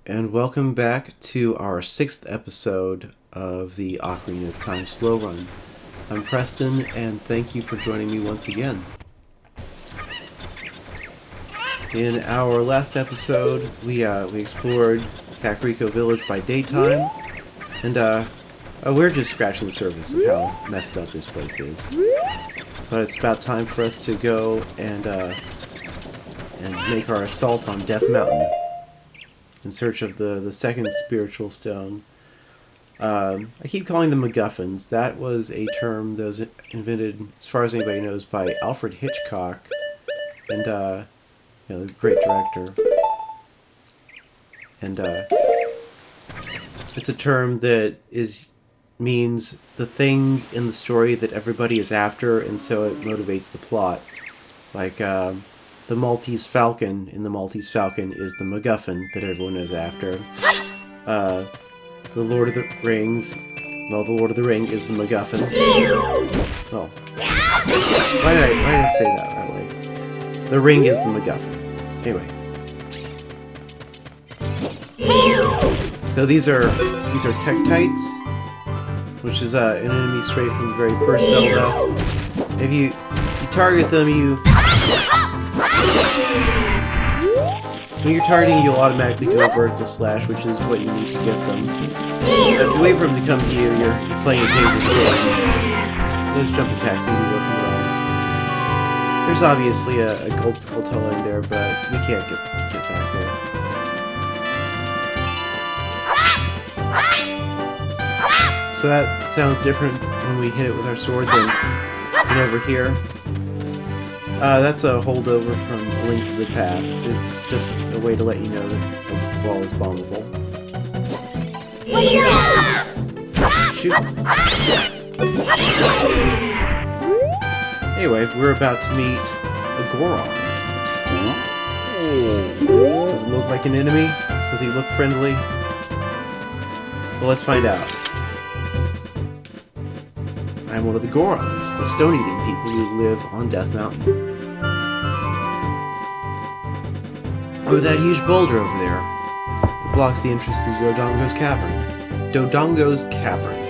and welcome back to our 6th episode of the Ocarina of Time Slow Run. I'm Preston, and thank you for joining me once again. In our last episode, we explored Kakariko Village by daytime, and we're just scratching the surface of how messed up this place is. But it's about time for us to go and make our assault on Death Mountain in search of the second spiritual stone. I keep calling them MacGuffins. That was a term that was invented, as far as anybody knows, by Alfred Hitchcock, and the great director. And it's a term that means the thing in the story that everybody is after, and so it motivates the plot. Like the Maltese Falcon in the Maltese Falcon is the MacGuffin that everyone is after. The Lord of the Rings, well, the Lord of the Ring is the MacGuffin. Oh, why did I say that that way? The ring is the MacGuffin. Anyway, so these are Tektites, which is an enemy straight from the very first Zelda. If you target them, when you're targeting, you'll automatically go vertical slash, which is what you need to get them. If you wait for them to come to you, you're playing a dangerous game. Those jump attacks need to be working well. There's obviously a gold skulltula in there, but we can't get back there. So that sounds different when we hit it with our sword than over here. That's a holdover from A Link to the Past. It's just a way to let you know that the wall is bombable. Shoot! Anyway, we're about to meet a Goron. Does it look like an enemy? Does he look friendly? Well, let's find out. I'm one of the Gorons, the stone-eating people who live on Death Mountain. Oh, that huge boulder over there. It blocks the entrance to Dodongo's Cavern. Dodongo's Cavern.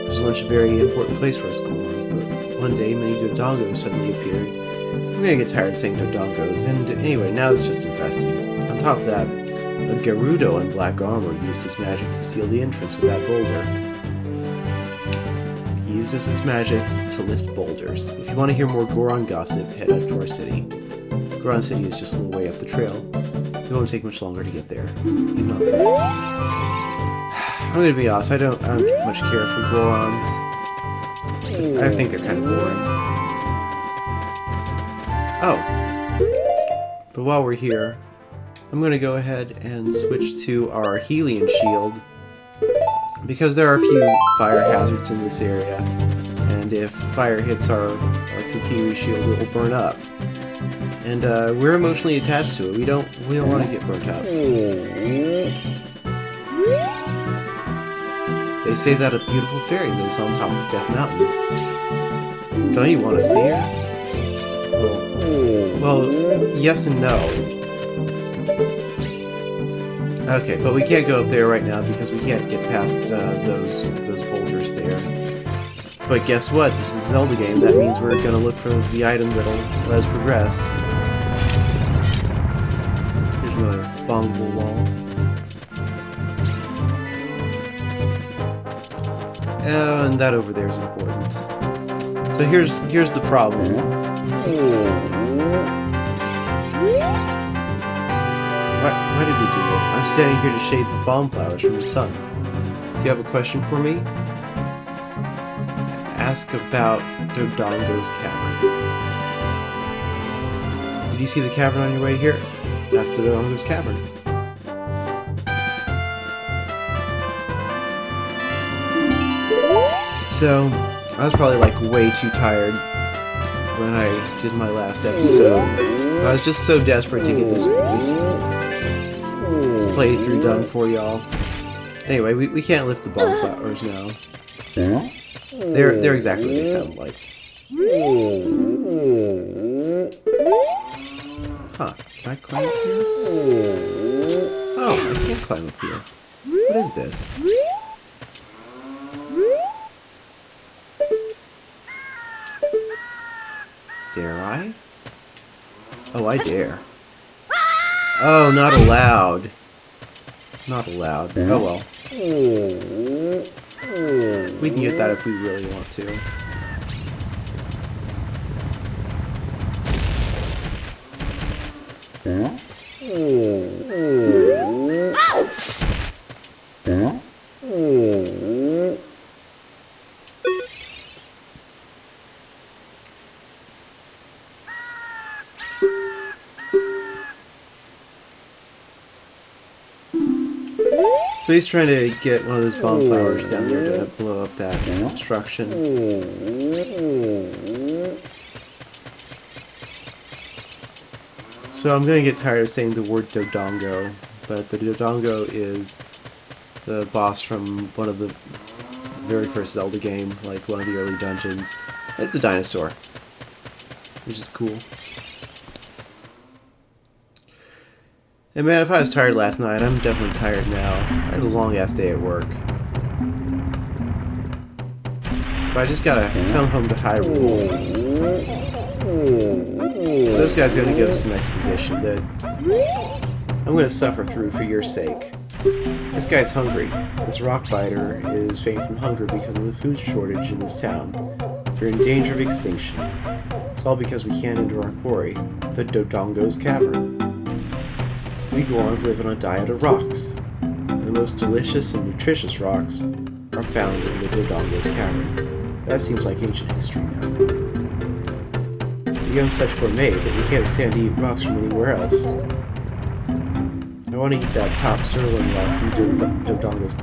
There's a bunch of very important place for us Gorons, but one day many Dodongos suddenly appeared. I'm gonna get tired of saying Dodongos, and anyway, now it's just infested. On top of that, a Gerudo in black armor used his magic to seal the entrance with that boulder. He uses his magic to lift boulders. If you want to hear more Goron gossip, head up to our city. Goron City is just a little way up the trail. It won't take much longer to get there. Even though I'm gonna be honest, I don't much care for Gorons. I think they're kind of boring. Oh. But while we're here, I'm gonna go ahead and switch to our Helion Shield, because there are a few fire hazards in this area, and if fire hits our Kokiri shield, it will burn up. And we're emotionally attached to it. We don't want to get burnt up. They say that a beautiful fairy lives on top of Death Mountain. Don't you want to see her? Well, yes and no. Okay, but we can't go up there right now because we can't get past those boulders there. But guess what? This is a Zelda game. That means we're gonna look for the item that'll let us progress. Here's another bombable wall. And that over there is important. So here's the problem. Why did we do this? I'm standing here to shade the bomb flowers from the sun. Do you have a question for me? Ask about Dodongo's Cavern. Did you see the cavern on your way here? That's Dodongo's Cavern. So, I was probably like way too tired when I did my last episode. I was just so desperate to get this playthrough done for y'all. Anyway, we can't lift the bomb flowers now. They're exactly what they sound like. Huh, can I climb up here? Oh, I can't climb up here. What is this? Dare I? Oh, I dare. Oh, not allowed. Not allowed. Oh well. We can get that if we really want to. So he's trying to get one of those bonfires down there to blow up that obstruction. So I'm going to get tired of saying the word Dodongo, but the Dodongo is the boss from one of the very first Zelda game, like one of the early dungeons. It's a dinosaur, which is cool. And man, if I was tired last night, I'm definitely tired now. I had a long-ass day at work. But I just gotta come home to Hyrule. So this guy's gonna give us some exposition that I'm gonna suffer through for your sake. This guy's hungry. This Rockbiter is famed from hunger because of the food shortage in this town. They're in danger of extinction. It's all because we can't enter our quarry, the Dodongo's Cavern. We Gorons live on a diet of rocks. And the most delicious and nutritious rocks are found in the Dodongo's Cavern. That seems like ancient history now. We become such gourmets that we can't stand to eat rocks from anywhere else. I want to eat that top sirloin rock from Dodongo's...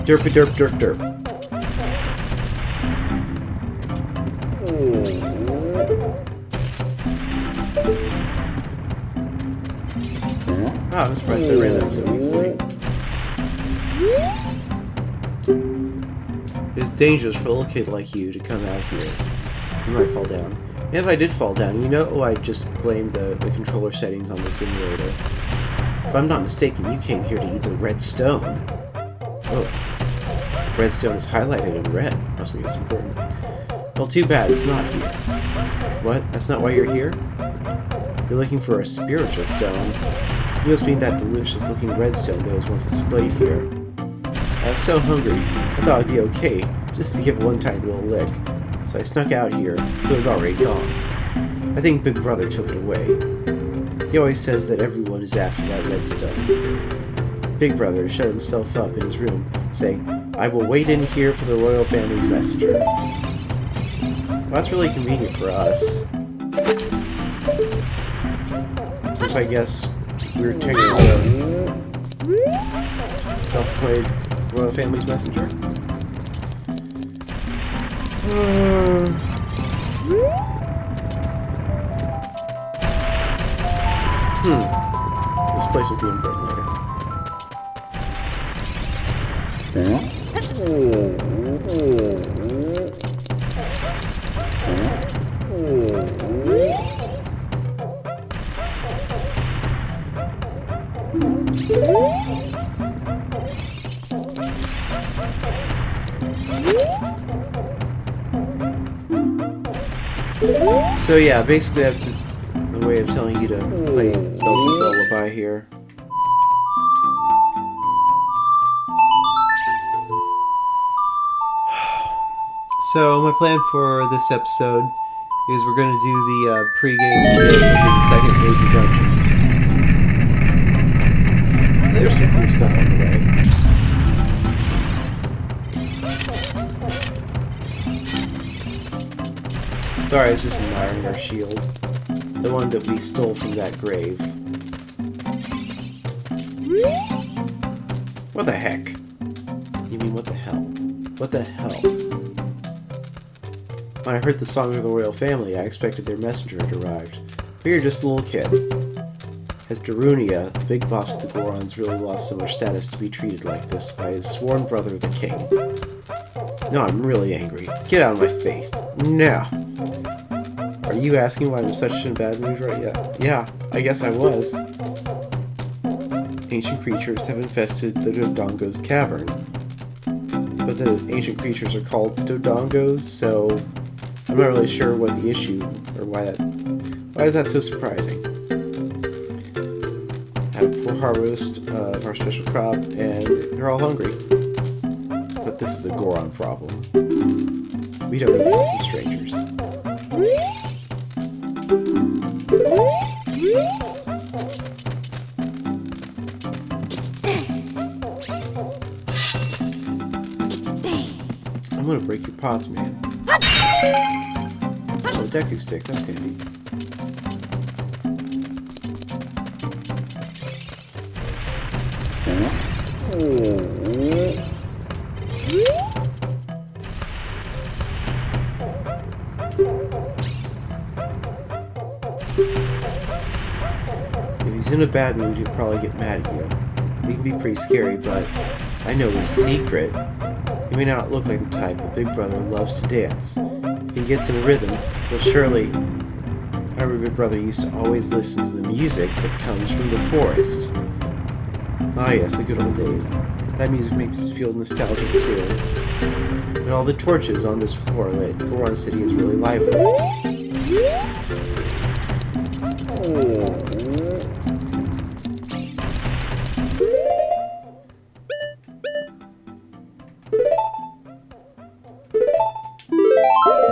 Derp derp derp derp. Ah, I'm surprised I ran that so easily. It's dangerous for a little kid like you to come out here. You might fall down. And if I did fall down, you know I'd just blame the controller settings on the simulator. If I'm not mistaken, you came here to eat the red stone. Oh. Red stone is highlighted in red. Must mean it's important. Well, too bad it's not here. What? That's not why you're here? You're looking for a spiritual stone. You must mean that delicious-looking redstone that was once displayed here. I was so hungry, I thought it'd be okay just to give one tiny little lick. So I snuck out here, but it was already gone. I think Big Brother took it away. He always says that everyone is after that redstone. Big Brother shut himself up in his room, saying, "I will wait in here for the royal family's messenger." Well, that's really convenient for us. Since I guess we're taking the self-appointed royal family's messenger. This place will be important So yeah, basically that's the way of telling you to play Zelda's Lullaby here. So my plan for this episode is we're going to do the pre-game bit of the second major dungeon. There's some cool stuff on the way. Sorry, I was just admiring our shield. The one that we stole from that grave. What the heck? You mean what the hell? What the hell? When I heard the song of the royal family, I expected their messenger had arrived. But you're just a little kid. Has Darunia, the big boss of the Gorons, really lost so much status to be treated like this by his sworn brother, the king? No, I'm really angry. Get out of my face. Now! Are you asking why I'm such in a bad mood right now? Yeah, I guess I was. ancient creatures have infested the Dodongo's cavern. But the ancient creatures are called Dodongos, so I'm not really sure what the issue, or why is that so surprising? Have a poor harvest of our special crop, and they're all hungry. But this is a Goron problem. We don't need help from strangers. I'm gonna break your pots, man. Oh, Deku stick, that's handy. If he's in a bad mood, he'll probably get mad at you. He can be pretty scary, but I know his secret. He may not look like the type, but Big Brother loves to dance. If he gets in a rhythm, he'll surely... Our Big Brother used to always listen to the music that comes from the forest. Ah yes, the good old days. That music makes us feel nostalgic too. And all the torches on this floor lit Goron City is really lively.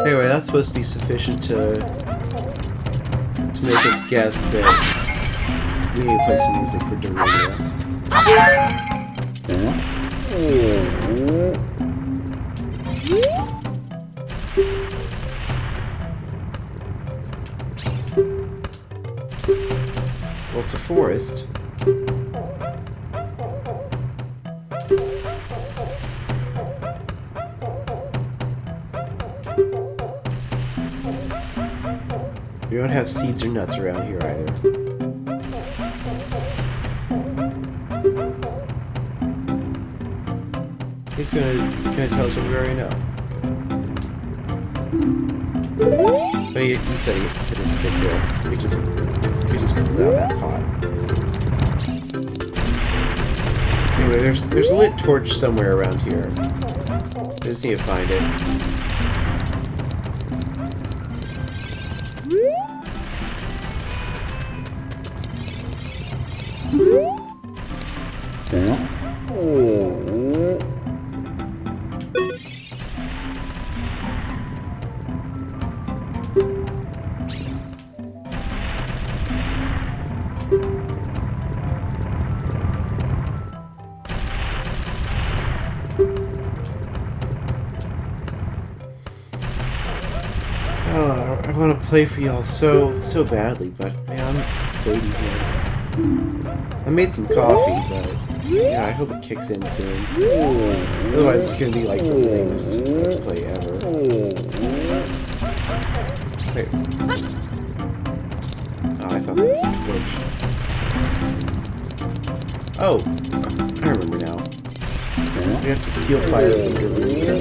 Anyway, that's supposed to be sufficient to make us guess that we need to play some music for Dorina. Well, it's a forest. We don't have seeds or nuts around here either. He's gonna tell us what we already know. But he said he didn't stick there. We just pulled out that pot. Anyway, there's a lit torch somewhere around here. I just need to find it. Oh, I want to play for y'all so badly, but man, I'm fading here. I made some coffee, but yeah, I hope it kicks in soon. Otherwise, it's gonna be like the lamest Let's Play ever. Wait. Oh, I thought that was a torch. Oh, I remember now. We have to steal fire from Dorina.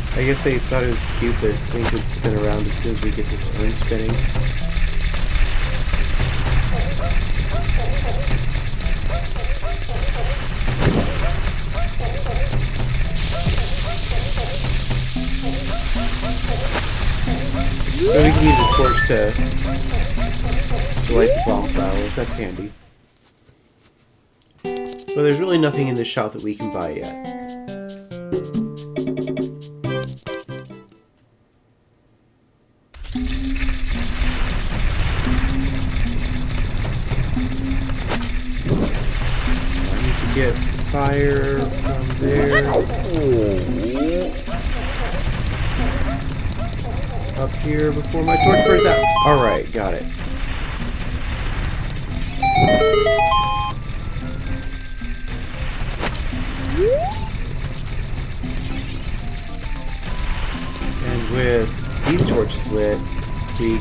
I guess they thought it was cute that things would spin around as soon as we get this urn spinning. So we can use a torch to light the bomb flowers. That's handy. But there's really nothing in this shop that we can buy yet. Get fire from there. Up here before my torch burns out. Alright, got it.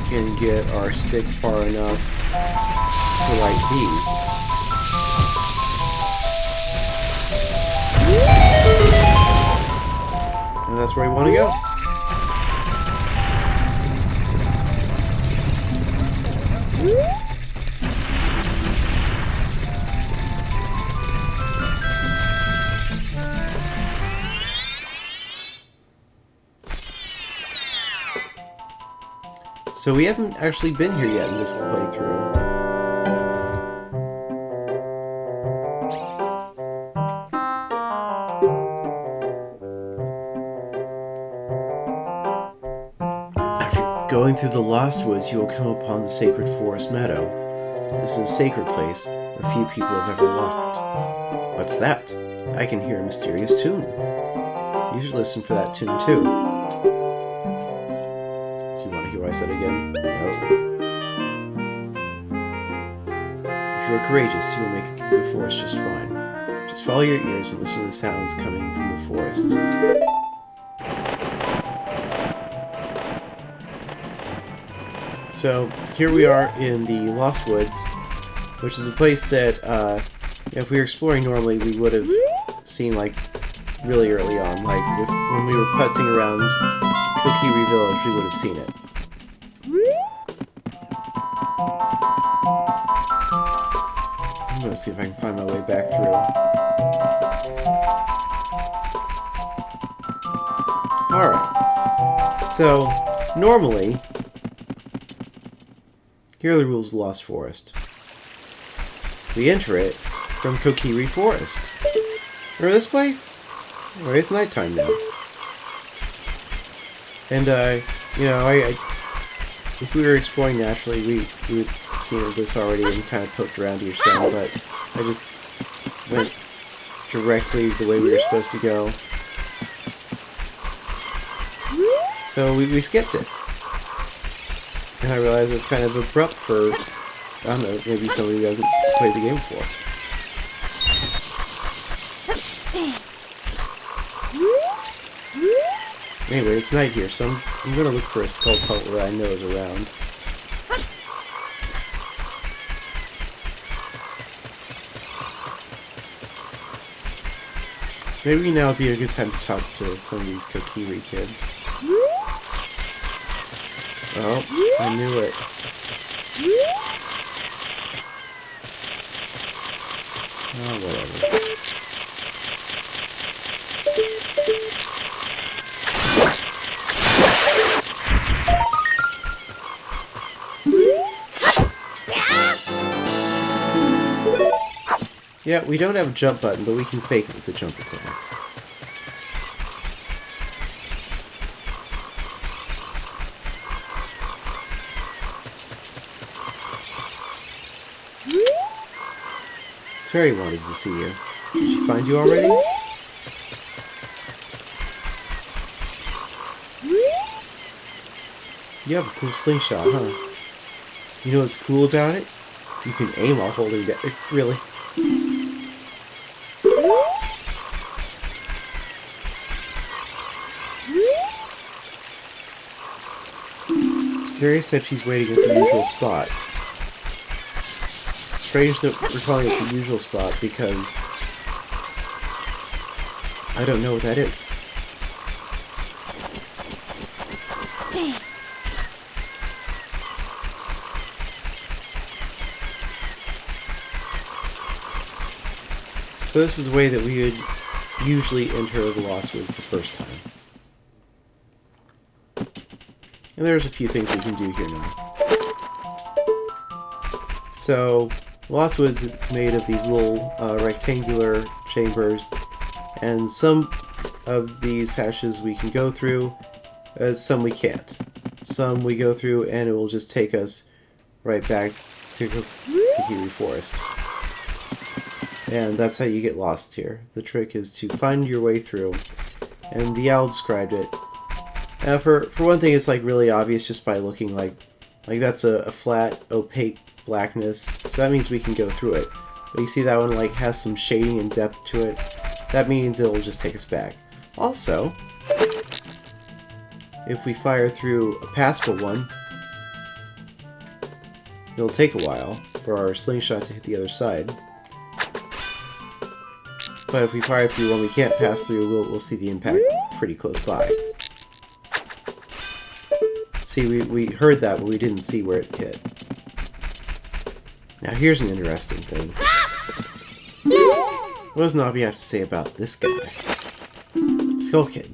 can get our stick far enough to light these. And that's where we want to go. So we haven't actually been here yet in this playthrough. After going through the Lost Woods, you will come upon the Sacred Forest Meadow. This is a sacred place where few people have ever walked. What's that? I can hear a mysterious tune. You should listen for that tune too. I said again, no. If you are courageous, you will make it through the forest just fine. Just follow your ears and listen to the sounds coming from the forest. So, here we are in the Lost Woods, which is a place that, if we were exploring normally, we would have seen, like, really early on. Like, when we were putzing around Kokiri Village, we would have seen it. I'm gonna see if I can find my way back through. Alright. So, normally, here are the rules of the Lost Forest. We enter it from Kokiri Forest. Remember this place? Well, it's nighttime now. And, you know, if we were exploring naturally, we would have seen this already and kind of poked around here some, but I just went directly the way we were supposed to go. So we skipped it. And I realized it's kind of abrupt for, I don't know, maybe somebody who hasn't played the game before. Anyway, it's night here, so I'm gonna look for a skull puzzle that I know is around. Maybe now would be a good time to talk to some of these Kokiri kids. Oh, I knew it. Oh, whatever. Yeah, we don't have a jump button, but we can fake it with the jump attack. Saria wanted to see you. Did she find you already? You have a cool slingshot, huh? You know what's cool about it? You can aim while holding it. Really? Saria said she's waiting at the usual spot. Strange that we're calling it the usual spot because I don't know what that is. So this is the way that we would usually enter the Lost Woods the first time. And there's a few things we can do here now. So, Lost Woods is made of these little rectangular chambers, and some of these patches we can go through, some we can't. Some we go through and it will just take us right back to Kokiri Forest. And that's how you get lost here. The trick is to find your way through, and the owl described it. For one thing, it's like really obvious just by looking like that's a flat, opaque blackness. So that means we can go through it. But you see that one like has some shading and depth to it. That means it'll just take us back. Also, if we fire through a passable one, It'll take a while for our slingshot to hit the other side. But if we fire through one we can't pass through, we'll see the impact pretty close by. See, we heard that, but we didn't see where it hit. Now here's an interesting thing. What does Navi have to say about this guy? Skull Kid.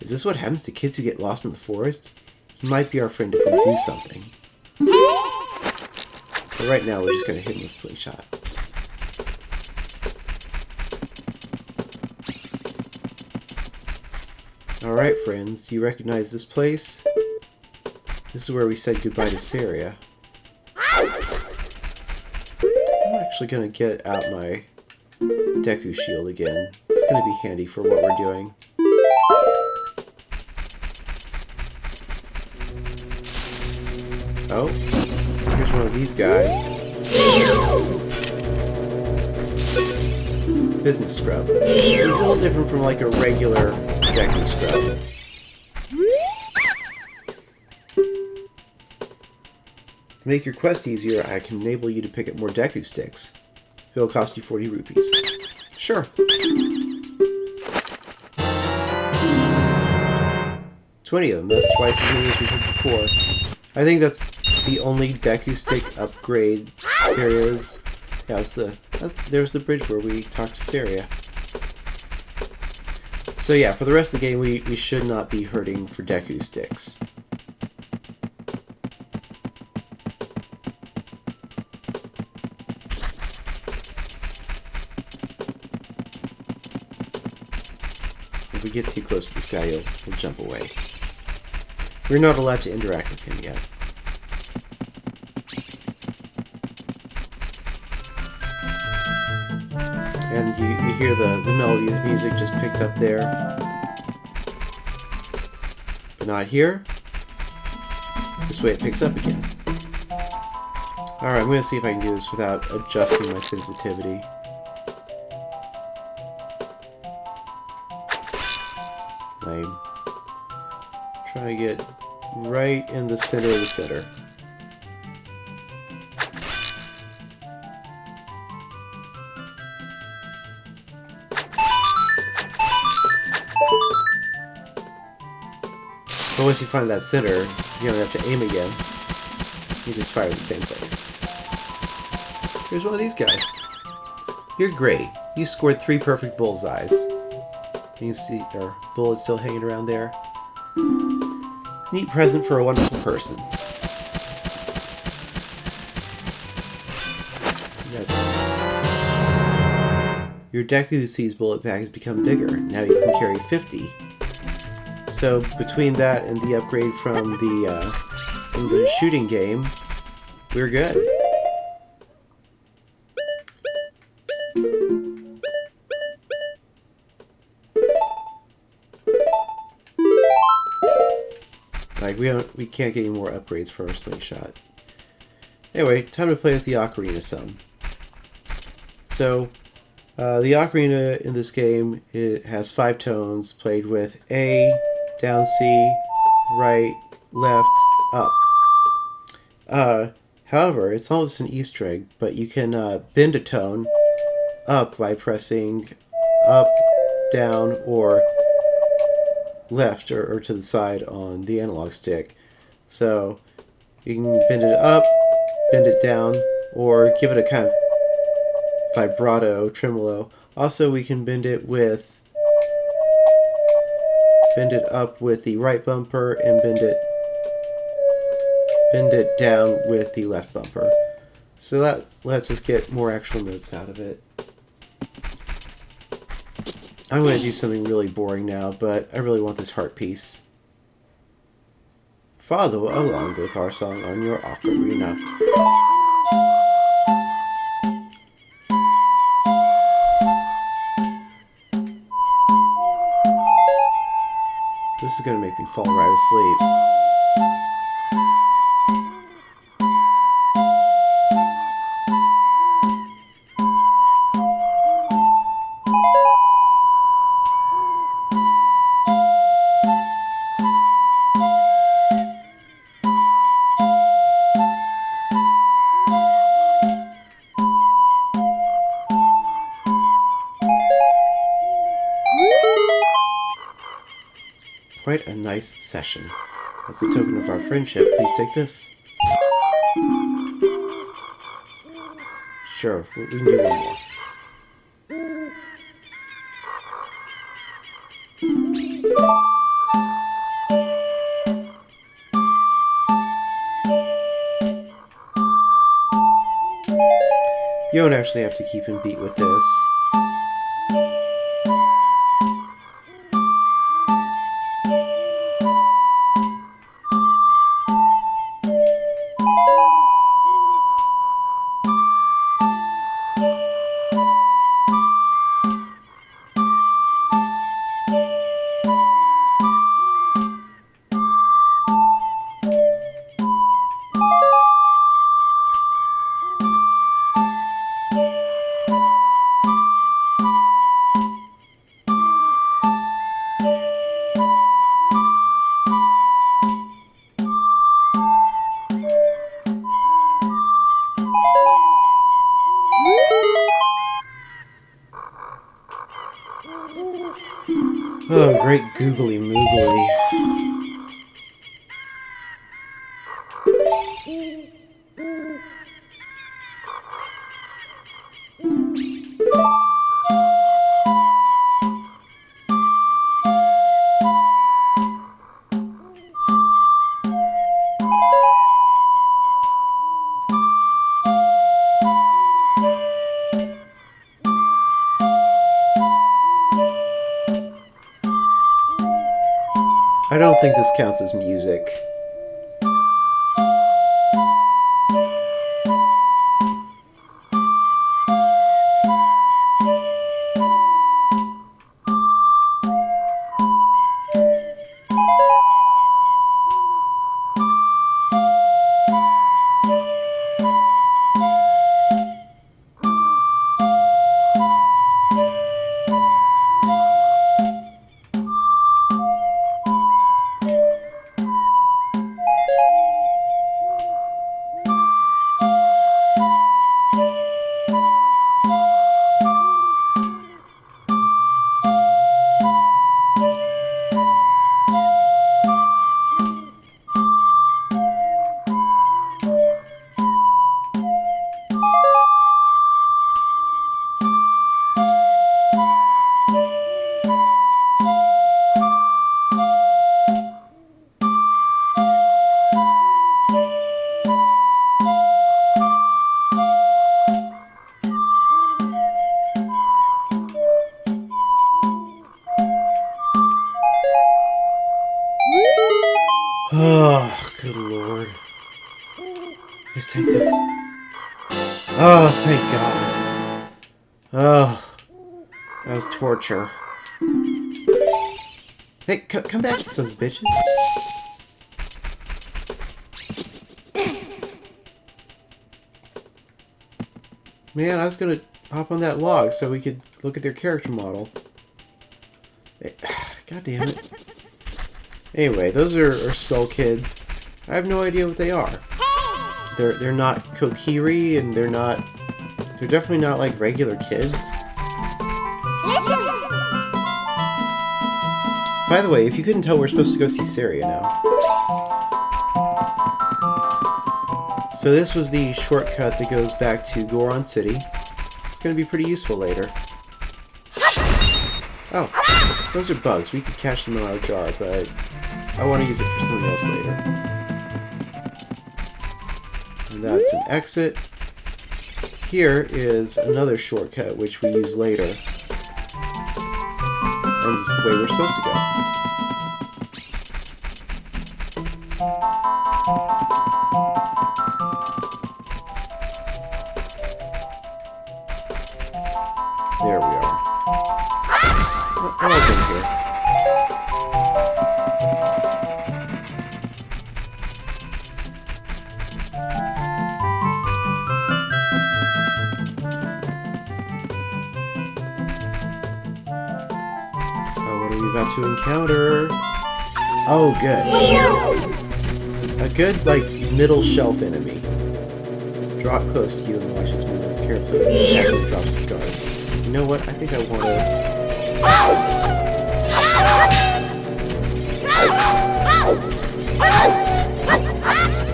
Is this what happens to kids who get lost in the forest? He might be our friend if we do something. But right now we're just going to hit him with slingshot. Alright friends, do you recognize this place? This is where we said goodbye to Saria. I'm actually going to get out my Deku shield again. It's going to be handy for what we're doing. Oh, here's one of these guys. Business scrub. It's a little different from like a regular Deku scrub. To make your quest easier, I can enable you to pick up more Deku sticks. It'll cost you 40 rupees. Sure. 20 of them. That's twice as many as we did before. I think that's the only Deku stick upgrade there is. Yeah, there's the bridge where we talked to Saria. So yeah, for the rest of the game, we should not be hurting for Deku sticks. If we get too close to this guy, he'll jump away. We're not allowed to interact with him yet. And you hear the melody of the music just picked up there. But not here. This way it picks up again. Alright, I'm going to see if I can do this without adjusting my sensitivity. I'm trying to get right in the center of the center. But once you find that center, you don't have to aim again. You just fire in the same place. Here's one of these guys. You're great. You scored 3 perfect bullseyes. You can see our bullet still hanging around there. Neat present for a wonderful person. Yes. Your Deku Seize bullet bag has become bigger. Now you can carry 50. So between that and the upgrade from the shooting game, we're good. Like we can't get any more upgrades for our slingshot. Anyway, time to play with the Ocarina some. So the Ocarina in this game, it has 5 tones played with A, down C, right, left, up. However, it's almost an Easter egg, but you can bend a tone up by pressing up, down, or left or to the side on the analog stick. So you can bend it up, bend it down, or give it a kind of vibrato, tremolo. Also, we can bend it up with the right bumper and bend it down with the left bumper. So that lets us get more actual notes out of it. I'm going to do something really boring now, but I really want this heart piece. Follow along with our song on your ocarina. This is going to make me fall right asleep. quite a nice session. As a token of our friendship, please take this. Sure, we can do one more. You don't actually have to keep in beat with this. Oh, great googly moogly. I don't think this counts as music. Oh, good lord. Just take this. Oh, thank God. Oh, that was torture. Hey, come back, you sons of bitches. Man, I was gonna hop on that log so we could look at their character model. God damn it. Anyway, those are Skull Kids. I have no idea what they are. They're not Kokiri, and they're definitely not like regular kids. By the way, if you couldn't tell, we're supposed to go see Saria now. So this was the shortcut that goes back to Goron City. It's going to be pretty useful later. Oh, those are bugs. We could catch them in our jar, but I want to use it for something else later. And that's an exit. Here is another shortcut, which we use later. And this is the way we're supposed to go. There we are. What else in here? About to encounter. Oh, good. A good, like, middle shelf enemy. Drop close to you and watch its movements carefully. Actually drop its guard. You know what? I think I want to.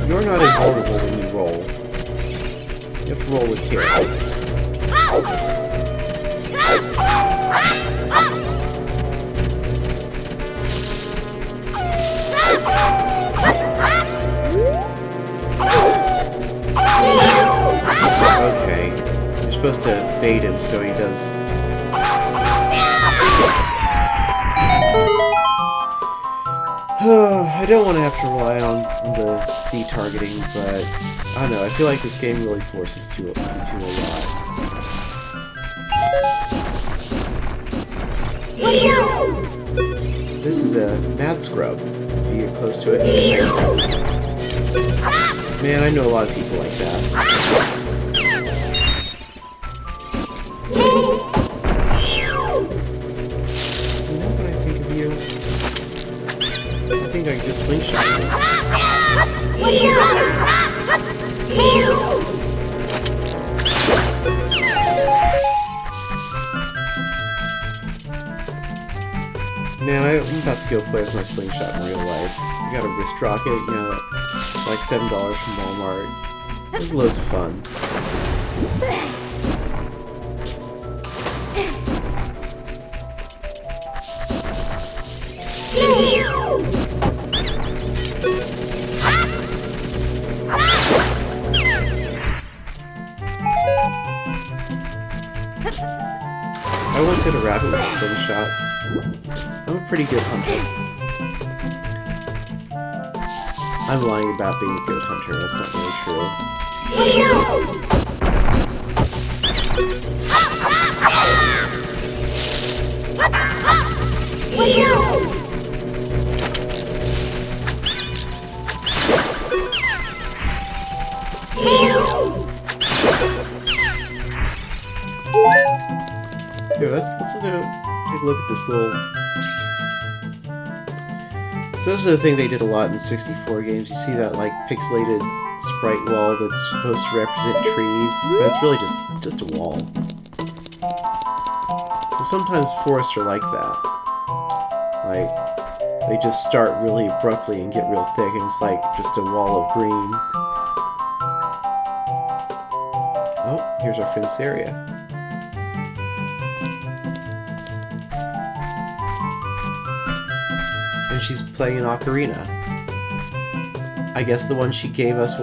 You're not invulnerable when you roll. You have to roll with care. Okay. You're supposed to bait him so he does... I don't want to have to rely on the Z targeting, but I don't know, I feel like this game really forces you to a lot. This is a mad scrub. If you get close to it, man, I know a lot of people like that. You know what I think of you? I think I can just slingshot you. Man, I'm about to go play with my slingshot in real life. I got a wrist rocket, you know, like $7 from Walmart. It was loads of fun. I once hit a rabbit with a slingshot. I'm a pretty good hunter. I'm lying about being a good hunter, that's not really true. Here, let's take a look at this little... So this is the thing they did a lot in 64 games. You see that, like, pixelated sprite wall that's supposed to represent trees, but it's really just a wall. So sometimes forests are like that. Like, they just start really abruptly and get real thick, and it's like just a wall of green. Oh, here's our friend Saria. And she's playing an Ocarina. I guess the one she gave us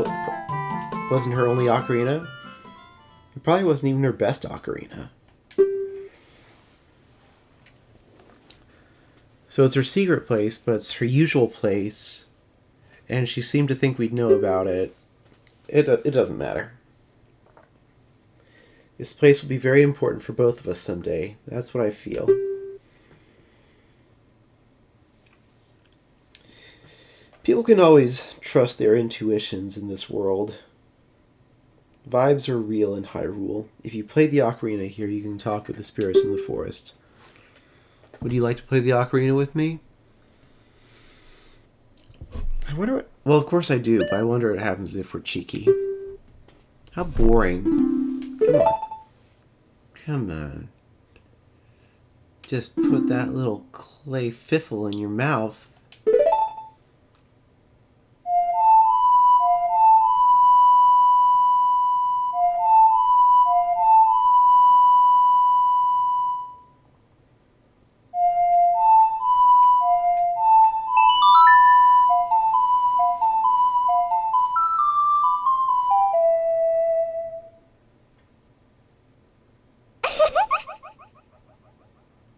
wasn't her only Ocarina. It probably wasn't even her best Ocarina. So it's her secret place, but it's her usual place. And she seemed to think we'd know about it. It doesn't matter. This place will be very important for both of us someday. That's what I feel. People can always trust their intuitions in this world. Vibes are real in Hyrule. If you play the Ocarina here, you can talk with the spirits in the forest. Would you like to play the Ocarina with me? I wonder what... Well, of course I do, but I wonder what happens if we're cheeky. How boring. Come on. Come on. Just put that little clay fiffle in your mouth.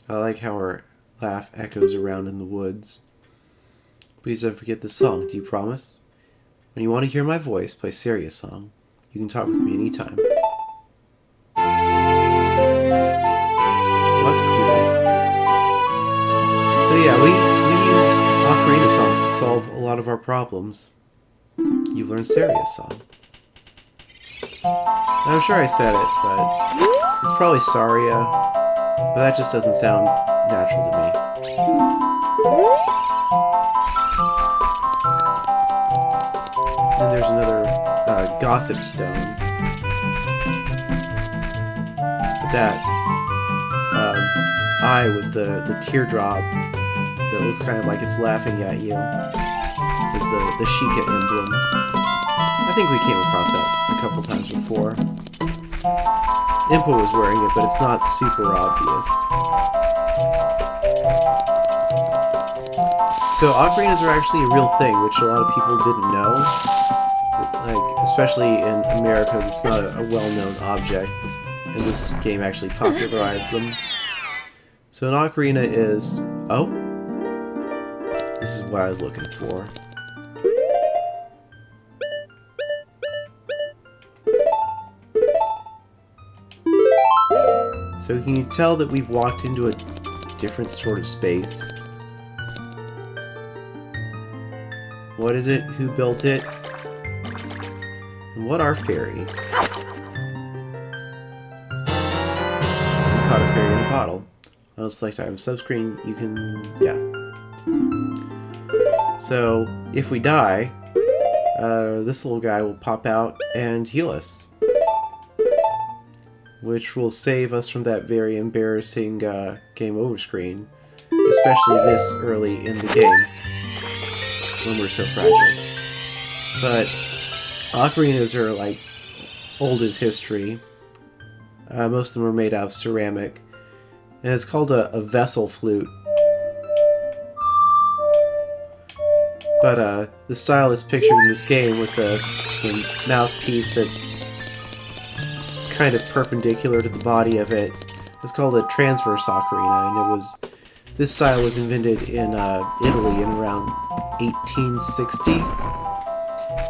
I like how her laugh echoes around in the woods. Please don't forget this song, do you promise? When you want to hear my voice play Saria's song, you can talk with me anytime. Well, that's cool. So yeah, we use Ocarina songs to solve a lot of our problems. You've learned Saria's song. I'm sure I said it, but it's probably Saria. But that just doesn't sound natural to me. And there's another gossip stone. But that eye with the teardrop that looks kind of like it's laughing at you. Is the Sheikah emblem. I think we came across that a couple times before. Impa was wearing it, but it's not super obvious. So ocarinas are actually a real thing, which a lot of people didn't know. Like, especially in America, it's not a well-known object, and this game actually popularized them. So an ocarina is... Oh? This is what I was looking for. So can you tell that we've walked into a different sort of space? What is it? Who built it? And what are fairies? I caught a fairy in a bottle. On a select item subscreen, you can... yeah. So, if we die, this little guy will pop out and heal us. Which will save us from that very embarrassing game over screen. Especially this early in the game. When we're so fragile. But ocarinas are like old as history. Most of them are made out of ceramic. And it's called a vessel flute. But the style is pictured in this game with the mouthpiece that's kind of perpendicular to the body of it. It's called a transverse ocarina, and this style was invented in Italy in around 1860.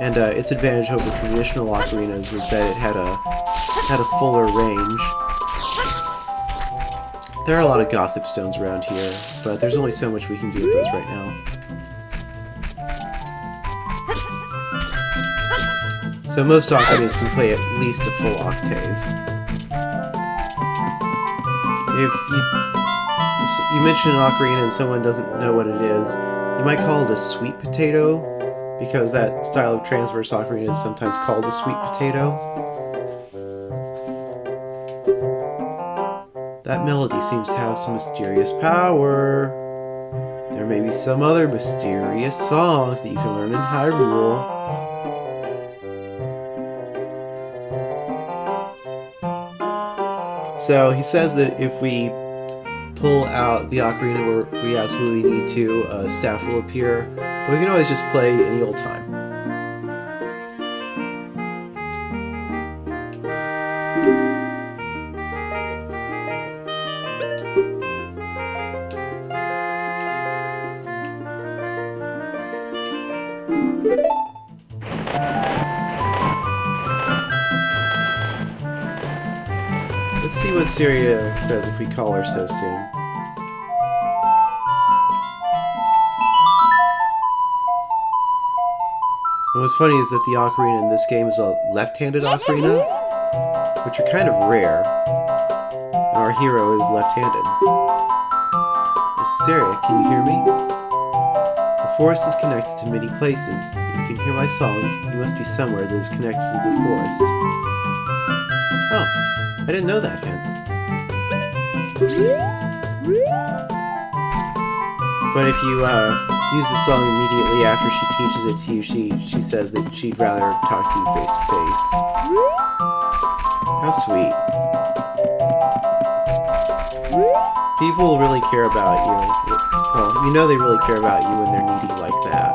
And its advantage over traditional ocarinas was that it had a fuller range. There are a lot of gossip stones around here, but there's only so much we can do with those right now. So most ocarinas can play at least a full octave. If you mention an ocarina and someone doesn't know what it is, you might call it a sweet potato, because that style of transverse ocarina is sometimes called a sweet potato. That melody seems to have some mysterious power. There may be some other mysterious songs that you can learn in Hyrule. So he says that if we pull out the ocarina where we absolutely need to, a staff will appear, but we can always just play any old time. Let's see what Saria says if we call her so soon. And what's funny is that the ocarina in this game is a left-handed ocarina, which are kind of rare. And our hero is left-handed. Saria, can you hear me? The forest is connected to many places. If you can hear my song, you must be somewhere that is connected to the forest. Oh. I didn't know that hint. But if you use the song immediately after she teaches it to you, she says that she'd rather talk to you face to face. How sweet. People really care about you. Well, you know they really care about you when they're needy like that.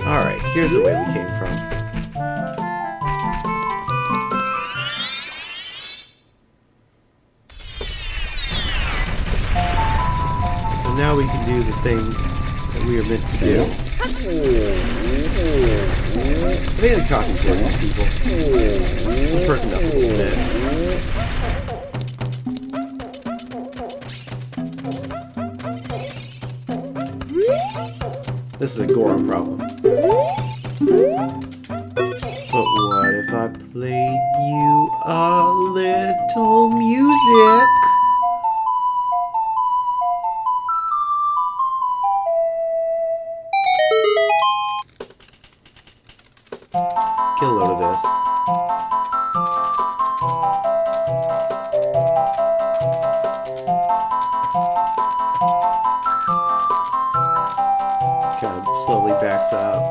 Alright, here's the way we came from. So now we can do the thing that we are meant to do. I think the coffee's working, people. I'm perking up a little bit. This is a Goron problem. But what if I played you a little music? Get a load of this. Kind of slowly backs up.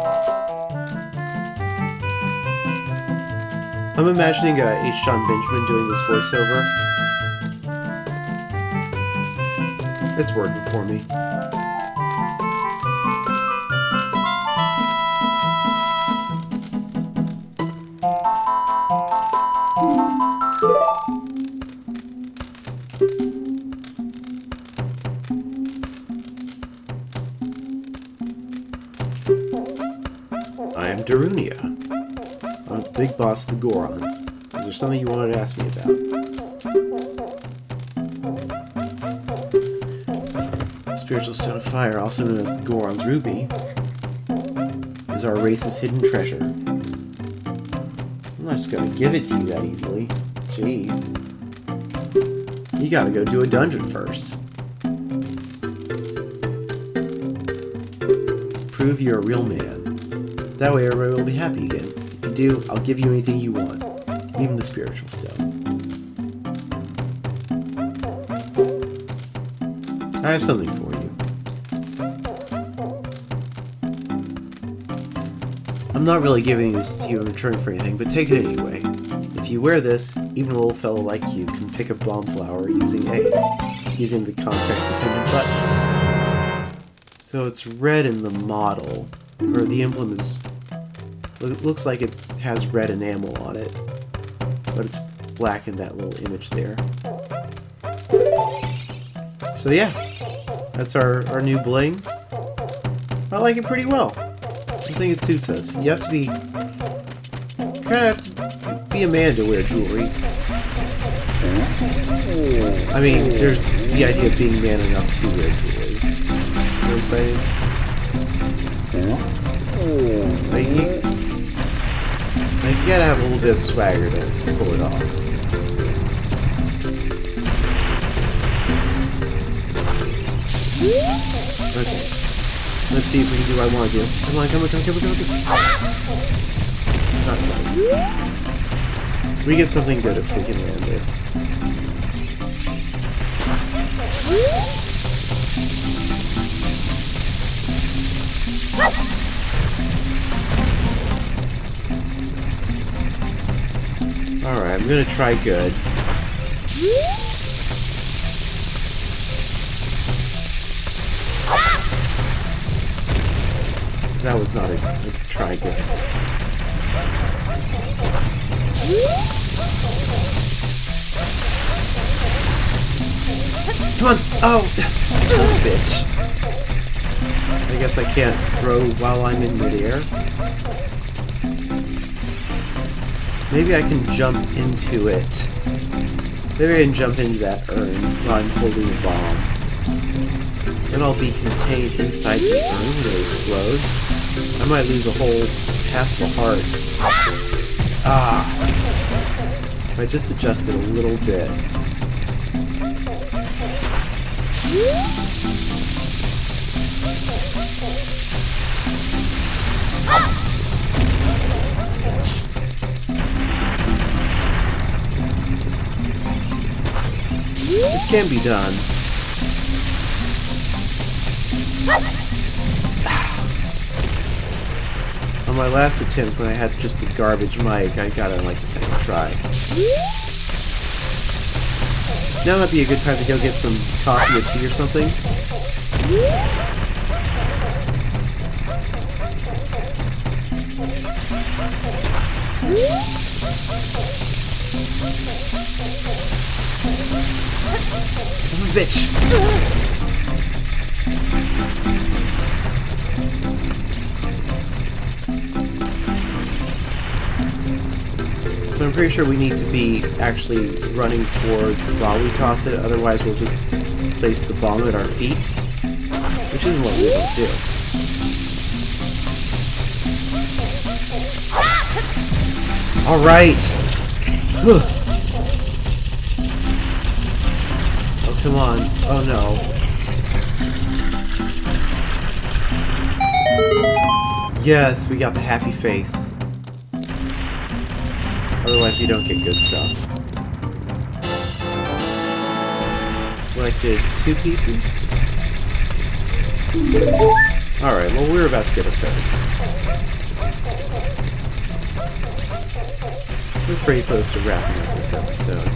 I'm imagining H. John Benjamin doing this voiceover. It's working for me. I am Darunia. I'm the big boss of the Gorons. Is there something you wanted to ask me about? Spiritual Stone of Fire, also known as the Goron's Ruby, is our race's hidden treasure. I'm not just gonna give it to you that easily. Jeez. You gotta go do a dungeon first. Prove you're a real man. That way everybody will be happy again. If you do, I'll give you anything you want. Even the spiritual stone. I have something for you. I'm not really giving this to you in return for anything, but take it anyway. If you wear this, even a little fellow like you can pick a bomb flower using the context-dependent button. So it's red in the model, or the emblem is... It looks like it has red enamel on it, but it's black in that little image there. So yeah, that's our new bling. I like it pretty well. I think it suits us. You have to be... kind of have to be a man to wear jewelry. I mean, there's the idea of being man enough to wear jewelry. You know what I'm saying? Like, you gotta have a little bit of swagger to pull it off. Okay. Let's see if we can do what I want to do. Come on, come on, come on, come on, come on. Not quite. We get something good if we can land this. Alright, I'm gonna try good. That was not a try good. Come on! Oh! Bitch. I guess I can't throw while I'm in midair. Maybe I can jump into it. Maybe I can jump into that urn while I'm holding the bomb. Then I'll be contained inside the urn when it explodes. I might lose a whole half of a heart. Ah! If I just adjust it a little bit. This can be done. On my last attempt, when I had just the garbage mic, I got it on like the second try. Now might be a good time to go get some coffee or tea or something. Son of a bitch! So I'm pretty sure we need to be actually running forward while we toss it, otherwise we'll just place the bomb at our feet, which isn't what we want to do. Alright! Oh, come on. Oh no. Yes, we got the happy face. Otherwise, you don't get good stuff. Collected 2 pieces. Alright, well, we're about to get a third. We're pretty close to wrapping up this episode.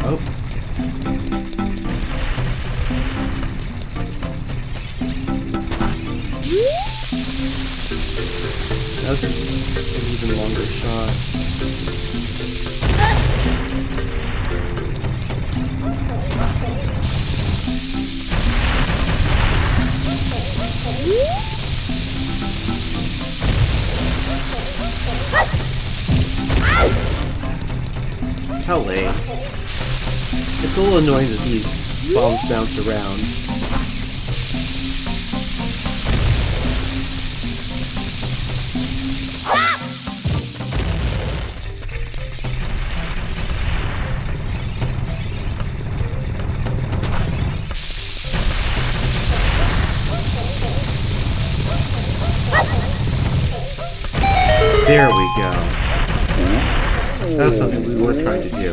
Oh. That was an even longer shot. How lame. It's a little annoying that these bombs bounce around. There we go. That's something we were trying to do.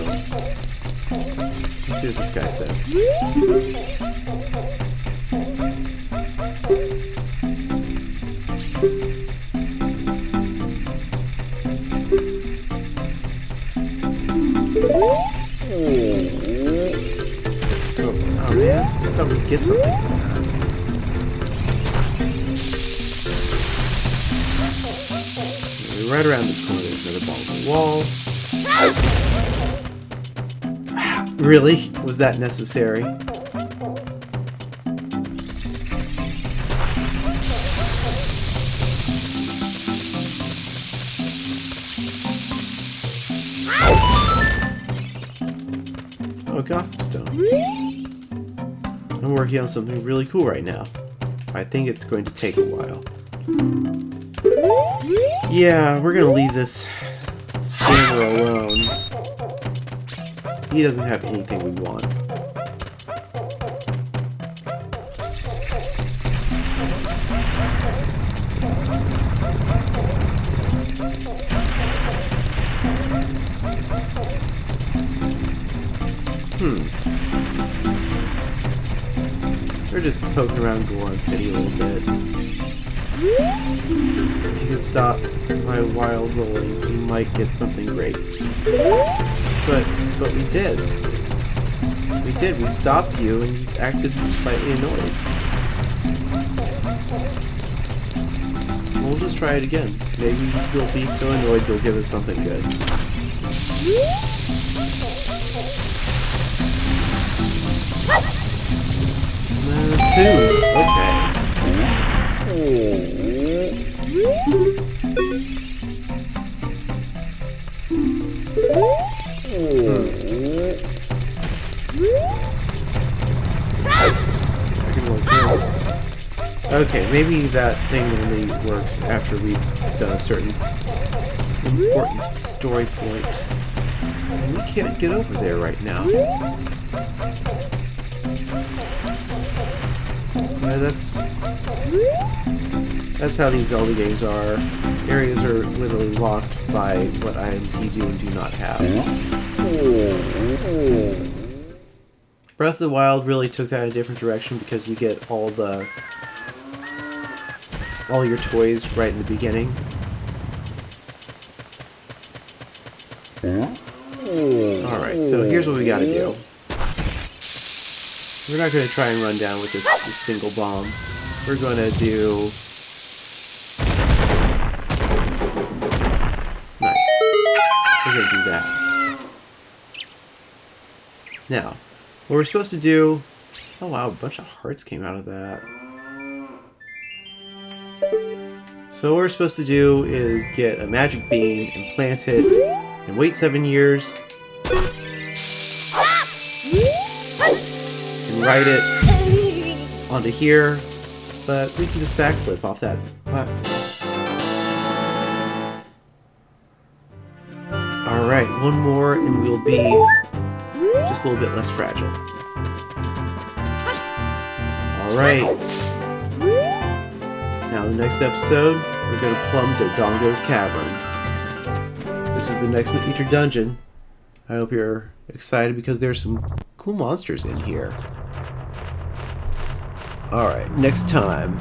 Let's see what this guy says. So, oh man, I thought we'd get something from that. Right around this corner, there's another ball on the wall. Really? Was that necessary? Oh, gossip stone. I'm working on something really cool right now. I think it's going to take a while. Yeah, we're gonna leave this scammer alone. He doesn't have anything we want. We're just poking around Goron City a little bit. If you could stop my wild rolling, you might get something great. But we did. We did. We stopped you and you acted slightly annoyed. We'll just try it again. Maybe you'll be so annoyed you'll give us something good. Two. Okay. Okay, maybe that thing only works after we've done a certain important story point. And we can't get over there right now. That's how these Zelda games are. Areas are literally locked by what items you do and do not have. Breath of the Wild really took that in a different direction because you get all your toys right in the beginning. Alright, so here's what we gotta do. We're not going to try and run down with this single bomb. We're going to do... Nice. We're going to do that. Now, what we're supposed to do... Oh wow, a bunch of hearts came out of that. So what we're supposed to do is get a magic bean and plant it and wait 7 years. Ride it onto here, but we can just backflip off that platform. Alright, one more and we'll be just a little bit less fragile. Alright. Now, in the next episode, we're going to plumb Dodongo's Cavern. This is the next major dungeon. I hope you're excited because there's some cool monsters in here. Alright, next time